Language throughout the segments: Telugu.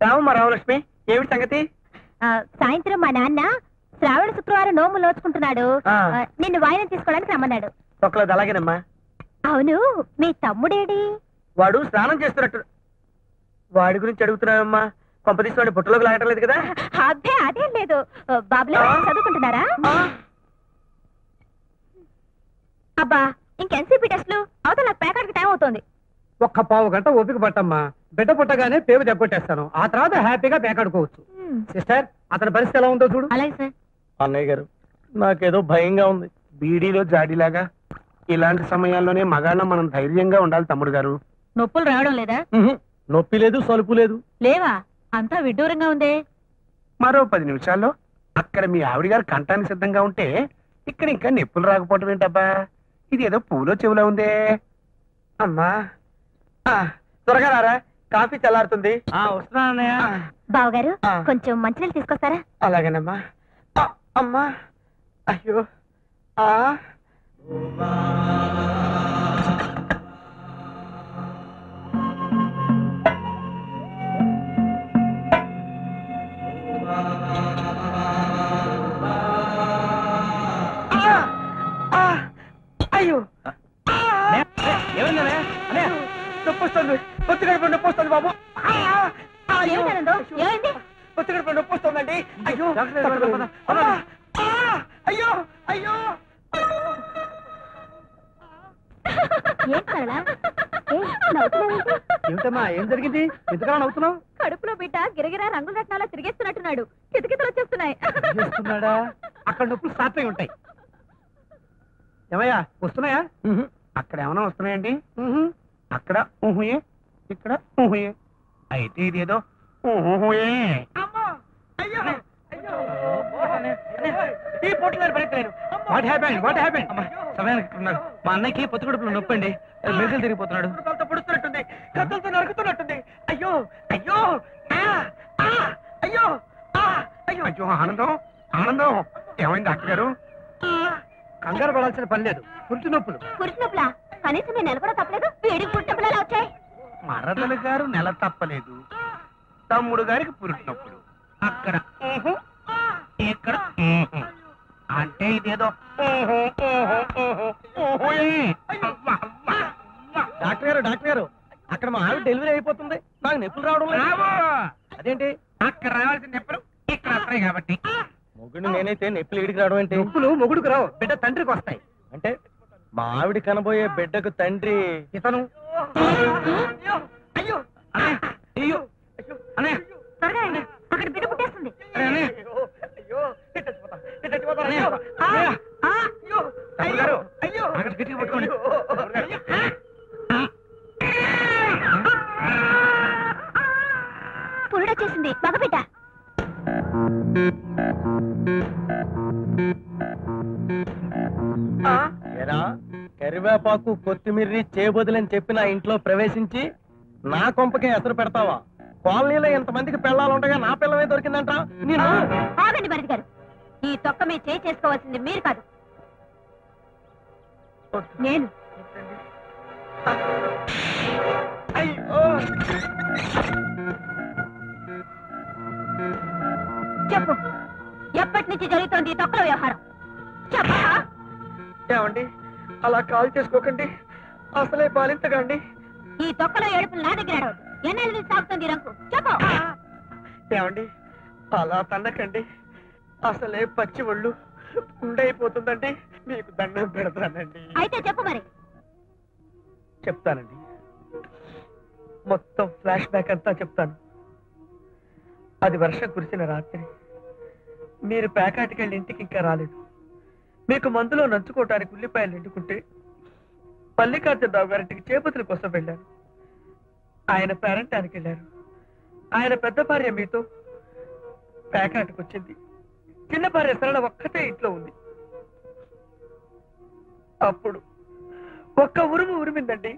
రావమ్మా రామలక్ష్మి, ఏమిటి సంగతి? సాయంత్రం మా నాన్న శ్రావణ శుక్రవారం నోము నోచుకుంటున్నాడు. నిన్ను వాయినం తీసుకోవడానికి రమ్మన్నాడు. ఒక్కలేదు. అలాగేనమ్మా. అవును, మీ తమ్ముడేడి? వాడు స్నానం చేస్తున్నట్టు. వాడి గురించి అడుగుతున్నావమ్మా? కొంపదీసి వాడి పుట్టలోకి లాగటం లేదు కదా? అబ్బే అదేం లేదు. బాబులో చదువుకుంటున్నారా? అబ్బా ఇంకెన్సీపీ టెస్ట్లు అవతల నాకు ప్యాకెట్కి టైం అవుతుంది. ఒక్క పావు గంట ఓపిక పట్టమ్మా. బిడ్డ పుట్టగానే పేరు దెబ్బకొట్టేస్తాను. ఆ తర్వాత హ్యాపీగా పేకాడుకోవచ్చు. సిస్టర్, అతని పరిస్థితి ఎలా ఉందో చూడు. అలాగే సార్. అన్నయ్య గారు, నాకేదో భయంగా ఉంది. బీడీలో జాడీలాగా. ఇలాంటి సమయాల్లోనే మగాళ్ళం మనం ధైర్యంగా ఉండాలి తమ్ముడు గారు. నొప్పులు రావడం లేదా? నొప్పి లేదు, సలుపు లేదు. లేవా? అంతా విడ్డూరంగా ఉందే. మరో 10 నిమిషాల్లో అక్కడ మీ ఆవిడ గారు కంటానికి సిద్ధంగా ఉంటే ఇక్కడ ఇంకా నొప్పులు రాకపోవటం ఏంటబ్బా? ఇది ఏదో పూలో చెవులో ఉందే. అమ్మా త్వరగా రారా, కాఫీ చల్లారుతుంది. వస్తున్నానన్నయ్య. బావగారు కొంచెం మంచినీళ్ళు తీసుకొస్తారా? అలాగేనమ్మా. అమ్మా అయ్యో. అయ్యో ఏమన్నా నొప్పి వస్తుంది. పొత్తిగడప నొప్పి వస్తుంది బాబు. పొత్తిగడప నొప్పి వస్తుందండి. అయ్యో అయ్యో అయ్యో. ఏమిటమ్మా, ఏం జరిగింది? ఎందుకలా నవ్వుతున్నావు? కడుపులో బిడ్డ గిరగిరా రంగుల రత్నాలా తిరిగేస్తున్నట్టున్నాడు. కితకితలు వచ్చేస్తున్నాయి. అక్కడ నొప్పులు స్టార్ట్ అయి ఉంటాయి. ఏమయ్యా, వస్తున్నాయా? అక్కడ ఏమైనా వస్తున్నాయండి? అక్కడ ఊహుయే, ఇక్కడ ఊహుయే. అయితే ఇదేదో ఊహుయే. ఈ పొట్టులేరు పరిగెత్తలేను. సమయానికి ఉన్నారు. మా అన్నయ్యకి పొత్తుకడుపులో నొప్పి అండి. మెరుగలు తిరిగిపోతున్నాడు. పొడుస్తున్నట్టుంది, కత్తులతో నరుకుతున్నట్టుంది. అయ్యో అయ్యో అయ్యో అయ్యో అయ్యో. ఆనందం ఆనందం. ఏమైంది డాక్టర్ గారు? కంగారు పడాల్సిన పని లేదు. పురుటి నొప్పులు. పురుటి నొప్పులా? కనీసం నేను నెల కూడా తప్పలేదు. వేడికి పురుటి నొప్పులు ఎలా వచ్చాయి? మరదలు గారు నెల తప్పలేదు. తమ్ముడు గారికి పురుటి నొప్పులు. అక్కడ ఇక్కడ అంటే ఇదేదో. డాక్టర్ గారు, డాక్టర్ గారు, అక్కడ మా ఆవిడ డెలివరీ అయిపోతుంది. నాకు నొప్పులు రావడం లేదు. అదేంటి? అక్కడ రావాల్సిన నొప్పులు ఇక్కడ వస్తాయి కాబట్టి. మొగుడు నేనైతే నొప్పులు ఈడికి రావడం ఏంటి? నొప్పులు మొగుడుకు రావు, బిడ్డ తండ్రికి వస్తాయి. అంటే మా ఆవిడ కనబోయే బిడ్డకు తండ్రి ఇతను. అయ్యో అయ్యో అనే త్వరగా రండి, అక్కడ బిడ్డ పుట్టేస్తుంది. పట్టుకోండి. పురుడొచ్చేసింది, మగబిడ్డ. కరివేపాకు కొత్తిమీర్రి చేయబోదులని చెప్పి నా ఇంట్లో ప్రవేశించి నా కొంపకే ఎసరు పెడతావా? కాలనీలో ఎంతమందికి పిల్లలుండగా నా పిల్లమే దొరికిందంట. నేను ఆగండి భరత్ గారు, ఈ తొక్క మీద చేయి చేసుకోవాల్సింది మీరు కాదు, నేను. చెప్పు, ఎప్పటి నుంచి జరుగుతోంది ఈ తొక్కల వ్యవహారం? చెప్పా. ఏమండి, అలా కాల్ చేసుకోకండి. అసలే పాలించకండి. ఈ తొక్కలో ఏడుపులు నా దగ్గర అడవద్దు. ఎన్నెల్లి సాగుతుంది రంకు? చెప్పు. ఏమండి, అలా తన్నకండి. అసలే పచ్చి ఒళ్ళు ఉండైపోతుందండి. మీకు దండం పెడతానండి. అయితే చెప్పు మరి. చెప్తానండి, మొత్తం ఫ్లాష్ బ్యాక్ అంతా చెప్తాను. అది వర్షం కురిసిన రాత్రి. మీరు ప్యాకాటికెళ్ళి ఇంటికి ఇంకా రాలేదు. మీకు మందులో నంచుకోవటానికి ఉల్లిపాయలు నిండుకుంటే మల్లికార్జునరావు గారింటికి చేపతుల కోసం వెళ్ళాను. ఆయన పేరంటానికి వెళ్ళారు. ఆయన పెద్ద భార్య మీతో ప్యాకాటికి వచ్చింది. చిన్న భార్య సరళ ఒక్కతే ఇంట్లో ఉంది. అప్పుడు ఒక్క ఉరుము ఉరిమిందండి.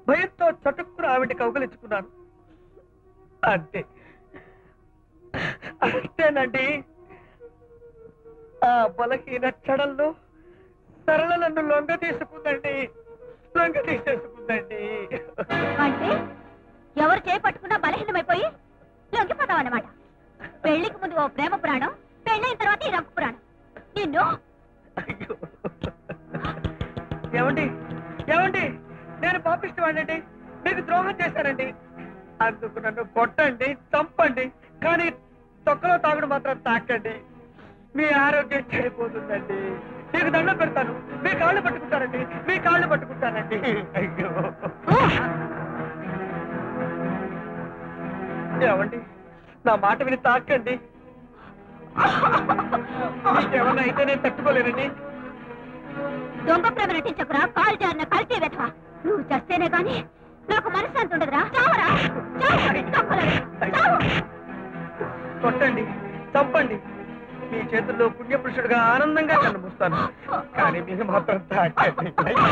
భయంతో చటుక్కున ఆవిడ కౌగలించుకున్నాను. అంతే, అంతేనండి. ఆ బలహీన క్షణంలో సరళ నన్ను లొంగ తీసుకుందండి. అంటే ఎవరు చేపట్టుకున్నా బలహీనమైపోయి లొంగిపోతావన్నమాట. పెళ్లికి ముందు ఓ ప్రేమ పురాణం, పెళ్ళైన తర్వాత ఈ రంకు పురాణం. నిన్ను ఏమండి ఏమండి, నేను పాపిష్టి వాడండి, మీకు ద్రోహం చేశానండి. అందుకు నన్ను కొట్టండి, చంపండి, కానీ తొక్కలో తాగుడు మాత్రం తాకండి. మీ ఆరోగ్యం చెడిపోతుందండి. మీకు దండం పెడతాను, మీ కాళ్ళు పట్టుకుంటానండి, మీ కాళ్ళు పట్టుకుంటానండి. అయ్యో ఏమండి, నా మాట విని తాకండి. మీకేమన్నా అయితే నేను తట్టుకోలేనండి. దొంగ ప్రేమ నటించకురా, కాలు జారిన కల్తీ వెధవ. నువ్వు చస్తేనే గాని నాకు మనశ్శాంతి ఉండదురా. చావరా, కొట్టండి, చంపండి, మీ చేతుల్లో పుణ్యపురుషుడుగా ఆనందంగా కనిపిస్తాను, కానీ మీరు మాత్రం తాకండి. అయ్యో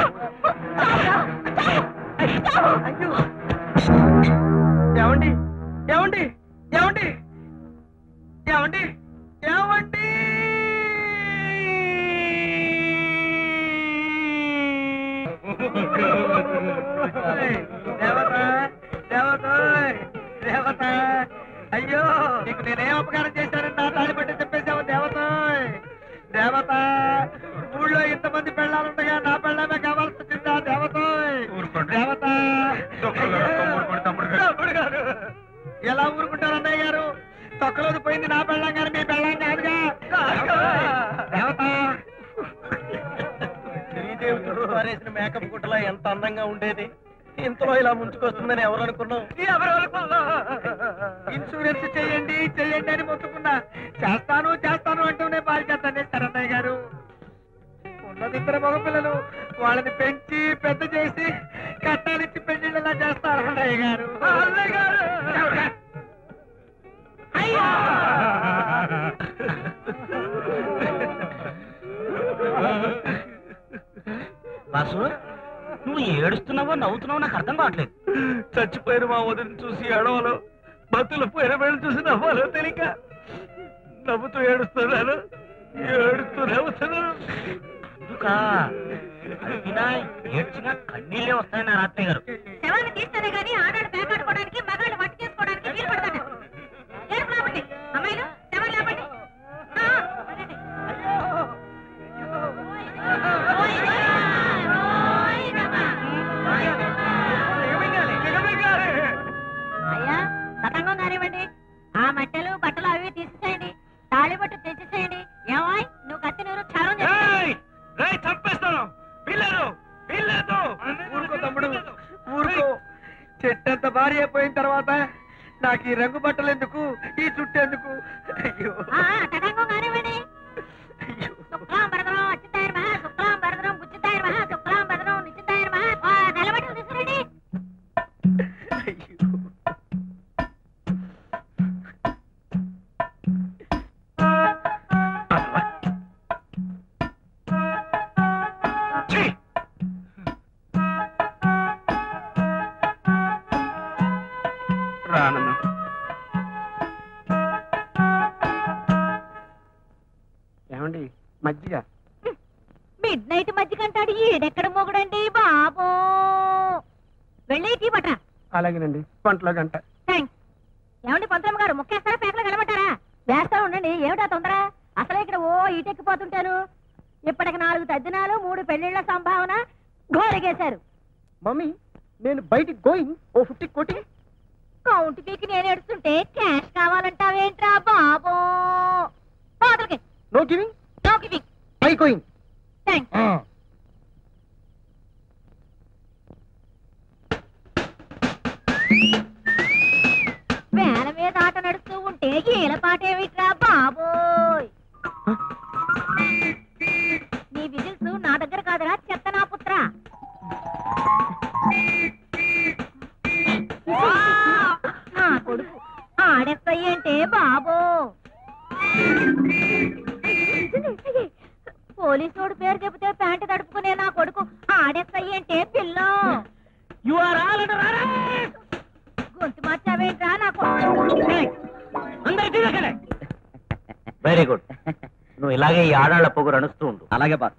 ఏమండి ఏమండి ఏమండి ఏమండి ఏమండి దేవత దేవత దేవత, అయ్యో నీకు నేనేం అపకారం చేశానని నా తాళి పట్టి చెప్పేశావు దేవత. దేవత, ఊళ్ళో ఇంతమంది పెళ్ళాలుండగా నా పెళ్ళమే కావాల్సి వచ్చిందా దేవత? దేవత తమ్ముడు గారు, ఎలా ఊరుకుంటారు అన్నయ్య గారు? తొక్కలోది పోయింది నా పెళ్ళం గారు, మీ పెళ్ళం కాదుగా. దేవత, శ్రీదేవి పారేసిన మేకప్ గుట్టలో ఎంత అందంగా ఉండేది, ఇంతలో ఇలా ముంచుకొస్తుందని ఎవరు అనుకున్నావు? ఇన్సూరెన్స్ చేయండి చెయ్యండి అని మొత్తుకున్నా. చేస్తాను చేస్తాను అంటూనే పాలు చేస్తాను అన్నయ్య గారు. ఉన్నది ఇద్దరు మగపిల్లలు, వాళ్ళని పెంచి పెద్ద చేసి కట్టాలిచ్చి పెళ్లిళ్ళలా చేస్తారు అన్నయ్య గారు. అన్నయ్య గారు బాసు, నువ్వు ఏడుస్తున్నావో నవ్వుతున్నావో నాకు అర్థం కావట్లేదు. చచ్చిపోయిన మా వదిలిని చూసి ఏడవలో, బతులు పోయిన వెళ్ళి చూసి నవ్వాలో తెలియక నవ్వుతూ ఏడుస్తున్నాను, ఏడుస్తూ నవ్వుతున్నాను. అందుకా ఏడ్చినా కన్నీళ్ళే వస్తాయని నా రాత్రి గారు. శవాన్ని తీస్తేనే గానీ ఆడాడు పేకాడుకోవడానికి, మగాళ్ళు వంట చేసుకోవడానికి వీలు పడతాడు. ఏడుపు లేపండి అమ్మాయిలు, శవం లేపండి. అయ్యా సతంగం కానివ్వండి, ఆ మట్టెలు బట్టలు అవి తీసేసేయండి, తాళి బట్టు తెచ్చేసేయండి. ఏమాయ్ నువ్వు కత్తి నీరు క్షారం చంపేస్తాను. ఊరుకో తమ్ముడు, ఊరుకో. చెట్టంత భారీ అయిపోయిన తర్వాత నాకు ఈ రంగు బట్టలు ఎందుకు, ఈ చుట్టూ ఎందుకు? అయ్యో తతంగం కానివ్వండి. శుక్లాం భరద్రం అచ్యుతాయ మహా, శుక్లాం భరద్రం బుచ్చితాయ మహా, శుక్లాం భరద్రం నిశ్చితాయ మహా. తెల్లబట్టలు తీసుకురండి. రానన్నా ఏమండి మజ్జిగ? మిడ్ నైట్ మధ్య కంటాడు ఈడెక్కడ మొగుడండి బాబో. వెళ్ళి టీ పట్రా. అలాగేనండి, పంటలో గంట. థ్యాంక్స్. ఏమండి పంతులమ్మ గారు, ముక్కేస్తారా పేకలో కలబట్టారా? వేస్తా ఉండండి, ఏమిటా తొందర? అసలే ఇక్కడ ఓ ఈటెక్కిపోతుంటాను. ఇప్పటికి 4 తద్దినాలు, 3 పెళ్లిళ్ల సంభావన ఘోరగేశారు. మమ్మీ, నేను బయటికి గోయింగ్, ఓ 50 కోటి. కౌంట్ పీకి నేను ఏడుస్తుంటే క్యాష్ కావాలంటావేంట్రా బాబో? పాతలకి no giving, no giving. I going. Thanks. వేల మీద ఆట నడుస్తూ ఉంటే ఈల పాటేమిట్రా బాబోయ్? నీ విజిల్స్ నా దగ్గర కాదురా చెత్త నా పుత్ర. నా కొడుకు ఆడెస్తాయంటే బాబో. పోలీసోడు పేరు చెబితే ప్యాంటు తడుపుకునే నా కొడుకు ఆడెస్తాయంటే పిల్ల. గొంతు మార్చావేంట్రా నా కొడుకు? Very good. నువ్వు ఇలాగే ఈ ఆడాళ్ల పొగురు అణుస్తూ ఉండు. అలాగే బాస్.